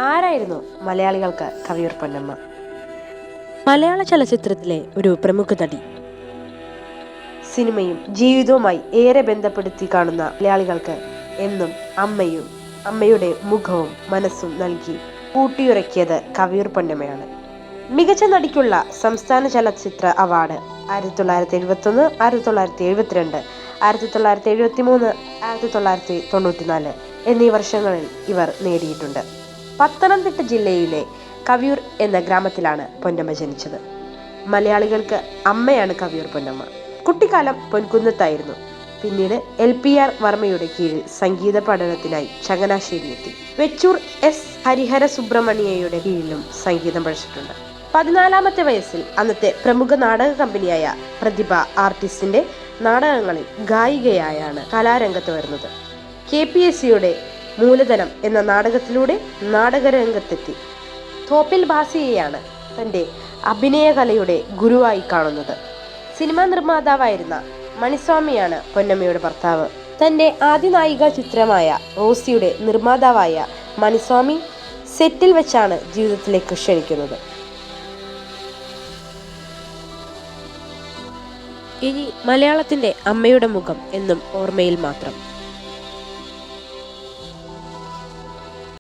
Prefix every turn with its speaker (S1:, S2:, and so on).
S1: ആരായിരുന്നു മലയാളികൾക്ക് കവിയൂർ പൊന്നമ്മ?
S2: മലയാള ചലച്ചിത്രത്തിലെ ഒരു പ്രമുഖ നടി.
S1: സിനിമയും ജീവിതവുമായി ഏറെ ബന്ധപ്പെടുത്തി കാണുന്ന മലയാളികൾക്ക് എന്നും അമ്മയുടെ മുഖവും മനസ്സും നൽകി കൂട്ടിയുറക്കിയത് കവിയൂർ പൊന്നമ്മയാണ്. മികച്ച നടിക്കുള്ള സംസ്ഥാന ചലച്ചിത്ര അവാർഡ് 1971, 1972, 1973, 1994 എന്നീ വർഷങ്ങളിൽ ഇവർ നേടിയിട്ടുണ്ട്. പത്തനംതിട്ട ജില്ലയിലെ കവിയൂർ എന്ന ഗ്രാമത്തിലാണ് പൊന്നമ്മ ജനിച്ചത്. മലയാളികൾക്ക് അമ്മയാണ് കവിയൂർ പൊന്നമ്മ. കുട്ടിക്കാലം പൊൻകുന്നത്തായിരുന്നു. പിന്നീട് LPR വർമ്മയുടെ കീഴിൽ സംഗീത പഠനത്തിനായി ചങ്ങനാശ്ശേരിയെത്തി. വെച്ചൂർ S ഹരിഹര സുബ്രഹ്മണ്യയുടെ കീഴിലും സംഗീതം പഠിച്ചിട്ടുണ്ട്. 14-ാമത്തെ വയസ്സിൽ അന്നത്തെ പ്രമുഖ നാടക കമ്പനിയായ പ്രതിഭ ആർട്ടിസ്റ്റിന്റെ നാടകങ്ങളിൽ ഗായികയായാണ് കലാരംഗത്ത് വരുന്നത്. KPSCയുടെ മൂലധനം എന്ന നാടകത്തിലൂടെ നാടകരംഗത്തെത്തി. തോപ്പിൽ ഭാസിയെയാണ് തൻ്റെ അഭിനയകലയുടെ ഗുരുവായി കാണുന്നത്. സിനിമാ നിർമ്മാതാവായിരുന്ന മണിസ്വാമിയാണ് പൊന്നമ്മയുടെ ഭർത്താവ്. തൻ്റെ ആദ്യ നായിക ചിത്രമായ റോസിയുടെ നിർമ്മാതാവായ മണിസ്വാമി സെറ്റിൽ വെച്ചാണ് ജീവിതത്തിലേക്ക് ക്ഷണിക്കുന്നത്.
S2: ഇനി മലയാളത്തിൻ്റെ അമ്മയുടെ മുഖം എന്നും ഓർമ്മയിൽ മാത്രം.